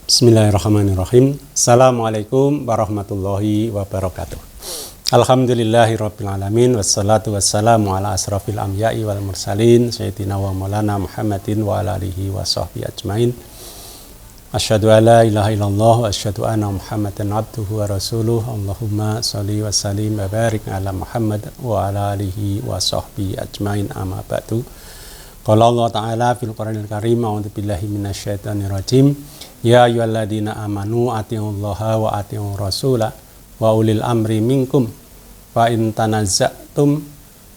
Bismillahirrahmanirrahim. Assalamualaikum warahmatullahi wabarakatuh. Alhamdulillahirabbil alamin wassalatu wassalamu ala asrafil anbiya'i wal mursalin sayyidina wa maulana Muhammadin wa ala alihi wa sahbihi ajmain. Asyhadu an la ilaha illallah wa asyhadu anna Muhammadan abduhu wa rasuluh. Allahumma shalli wa sallim wa barik ala Muhammad wa ala alihi wa sahbihi ajmain. Amma ba'du. Qala Allah Ta'ala fil Qur'anil Karim, a'udzu billahi minasyaitonir rajim. Ya ayyuhalladzina amanu atiullaha wa atiur rasula wa ulil amri minkum fa in tanazza'tum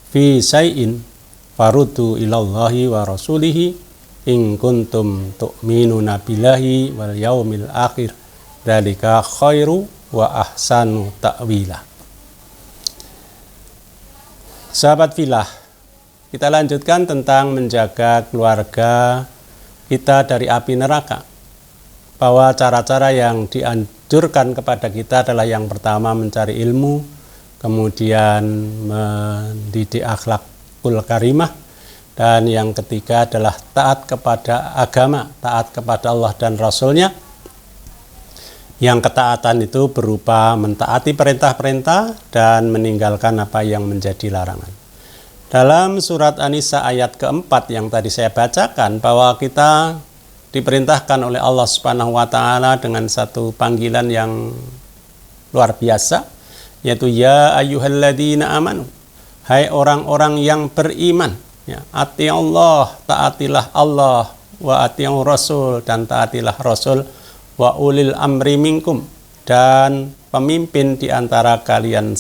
fi syai'in faruddu ilallahi wa rasulihi in kuntum tu'minuna billahi wal yaumil akhir dzalika khairu wa ahsanu ta'wila. Sahabat filah, kita lanjutkan tentang menjaga keluarga kita dari api neraka. Bahwa cara-cara yang dianjurkan kepada kita adalah yang pertama mencari ilmu, kemudian mendidik akhlakul karimah, dan yang ketiga adalah taat kepada agama, taat kepada Allah dan Rasulnya. Yang ketaatan itu berupa mentaati perintah-perintah dan meninggalkan apa yang menjadi larangan. Dalam surat An-Nisa ayat keempat yang tadi saya bacakan, bahwa kita diperintahkan oleh Allah Subhanahu wa Ta'ala dengan satu panggilan yang luar biasa, yaitu ya ayyuhalladzina amanu, hai orang-orang yang beriman, ya, atiullah, taatilah Allah, wa atiur rasul, dan taatilah Rasul, wa ulil amri minkum, dan pemimpin di antara kalian.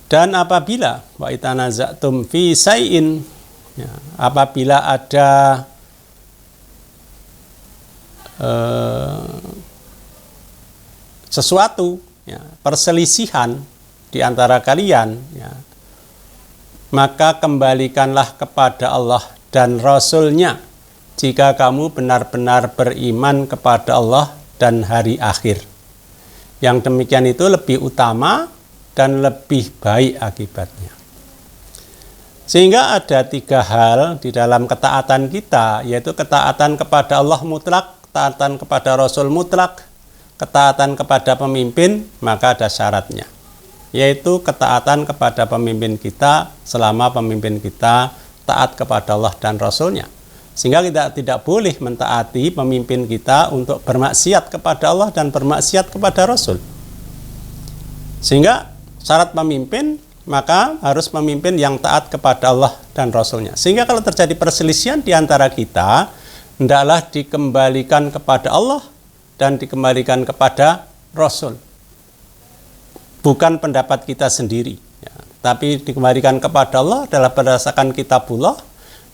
Dan apabila wa itanaza'tum fi syai'in, ya, apabila ada sesuatu, ya, perselisihan di antara kalian, ya, maka kembalikanlah kepada Allah dan Rasul-Nya jika kamu benar-benar beriman kepada Allah dan hari akhir. Yang demikian itu lebih utama dan lebih baik akibatnya. Sehingga ada tiga hal di dalam ketaatan kita, yaitu ketaatan kepada Allah mutlak, ketaatan kepada Rasul mutlak, ketaatan kepada pemimpin, maka ada syaratnya, yaitu ketaatan kepada pemimpin kita selama pemimpin kita taat kepada Allah dan Rasulnya. Sehingga kita tidak boleh mentaati pemimpin kita untuk bermaksiat kepada Allah dan bermaksiat kepada Rasul. Sehingga syarat pemimpin, maka harus pemimpin yang taat kepada Allah dan Rasulnya. Sehingga kalau terjadi perselisihan di antara kita, hendaklah dikembalikan kepada Allah dan dikembalikan kepada Rasul. Bukan pendapat kita sendiri, ya, tapi dikembalikan kepada Allah adalah berdasarkan kitabullah,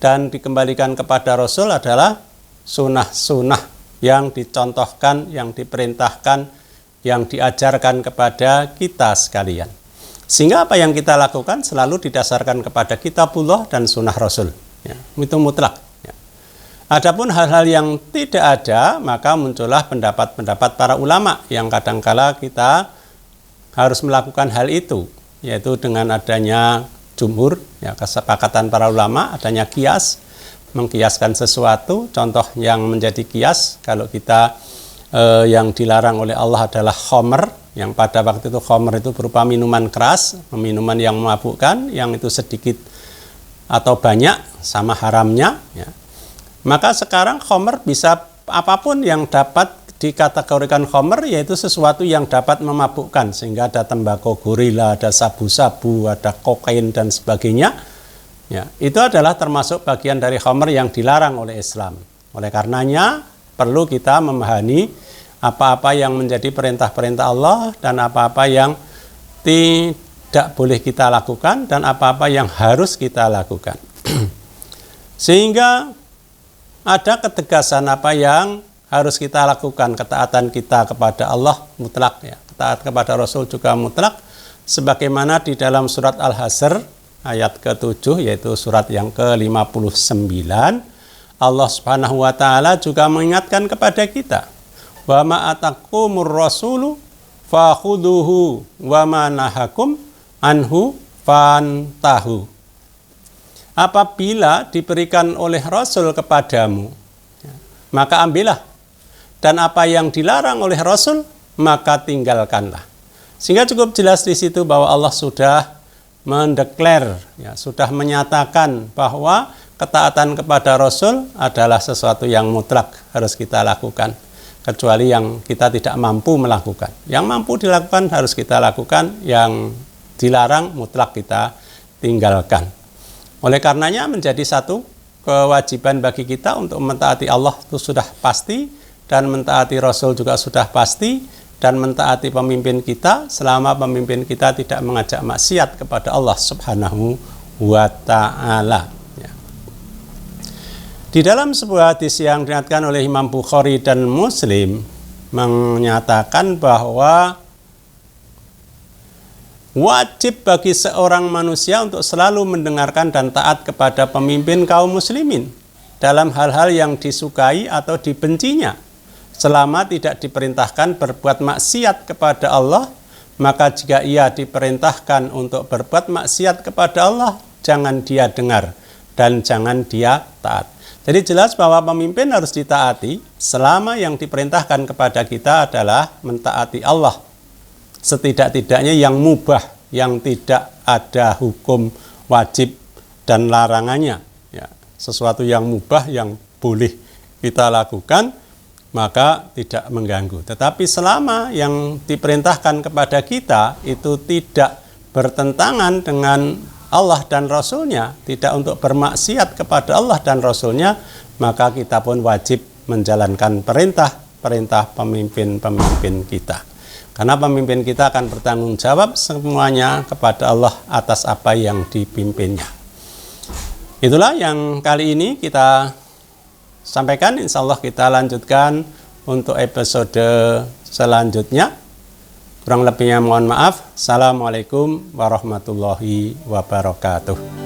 dan dikembalikan kepada Rasul adalah sunnah-sunnah yang dicontohkan, yang diperintahkan, yang diajarkan kepada kita sekalian. Sehingga apa yang kita lakukan selalu didasarkan kepada kitabullah dan sunnah Rasul, ya, itu mutlak, ya. Adapun hal-hal yang tidak ada, maka muncullah pendapat-pendapat para ulama yang kadangkala kita harus melakukan hal itu, yaitu dengan adanya jumhur, ya, kesepakatan para ulama, adanya kias, mengkiaskan sesuatu. Contoh yang menjadi kias, kalau kita yang dilarang oleh Allah adalah khamr, yang pada waktu itu khamr itu berupa minuman keras, minuman yang memabukkan, yang itu sedikit atau banyak sama haramnya, ya. Maka sekarang khamr bisa apapun yang dapat dikategorikan khamr, yaitu sesuatu yang dapat memabukkan, sehingga ada tembakau gorila, ada sabu-sabu, ada kokain dan sebagainya, ya, itu adalah termasuk bagian dari khamr yang dilarang oleh Islam. Oleh karenanya perlu kita memahami apa-apa yang menjadi perintah-perintah Allah dan apa-apa yang tidak boleh kita lakukan dan apa-apa yang harus kita lakukan. Sehingga ada ketegasan apa yang harus kita lakukan. Ketaatan kita kepada Allah mutlak, ya. Ketaat kepada Rasul juga mutlak, sebagaimana di dalam surat Al-Hasr ayat ke-7, yaitu surat yang ke-59, Allah Subhanahu wa Ta'ala juga mengingatkan kepada kita, wa ma atakumur rasulu fakhuduhu wa ma nahakum anhu fantahu. Apabila diberikan oleh Rasul kepadamu, maka ambillah. Dan apa yang dilarang oleh Rasul, maka tinggalkanlah. Sehingga cukup jelas di situ bahwa Allah sudah mendeklar, ya, sudah menyatakan bahwa ketaatan kepada Rasul adalah sesuatu yang mutlak harus kita lakukan. Kecuali yang kita tidak mampu melakukan. Yang mampu dilakukan harus kita lakukan, yang dilarang mutlak kita tinggalkan. Oleh karenanya menjadi satu kewajiban bagi kita untuk mentaati Allah itu sudah pasti, dan mentaati Rasul juga sudah pasti, dan mentaati pemimpin kita selama pemimpin kita tidak mengajak maksiat kepada Allah Subhanahu wa ta'ala. Ya. Di dalam sebuah hadis yang diriwayatkan oleh Imam Bukhari dan Muslim menyatakan bahwa wajib bagi seorang manusia untuk selalu mendengarkan dan taat kepada pemimpin kaum muslimin dalam hal-hal yang disukai atau dibencinya. Selama tidak diperintahkan berbuat maksiat kepada Allah, maka jika ia diperintahkan untuk berbuat maksiat kepada Allah, jangan dia dengar dan jangan dia taat. Jadi jelas bahwa pemimpin harus ditaati selama yang diperintahkan kepada kita adalah mentaati Allah. Setidak-tidaknya yang mubah, yang tidak ada hukum wajib dan larangannya. Ya, sesuatu yang mubah yang boleh kita lakukan, maka tidak mengganggu. Tetapi selama yang diperintahkan kepada kita itu tidak bertentangan dengan Allah dan Rasulnya, tidak untuk bermaksiat kepada Allah dan Rasulnya, maka kita pun wajib menjalankan perintah pemimpin-pemimpin kita. Karena pemimpin kita akan bertanggung jawab semuanya kepada Allah atas apa yang dipimpinnya. Itulah yang kali ini kita sampaikan. Insya Allah kita lanjutkan untuk episode selanjutnya. Kurang lebihnya mohon maaf. Assalamualaikum warahmatullahi wabarakatuh.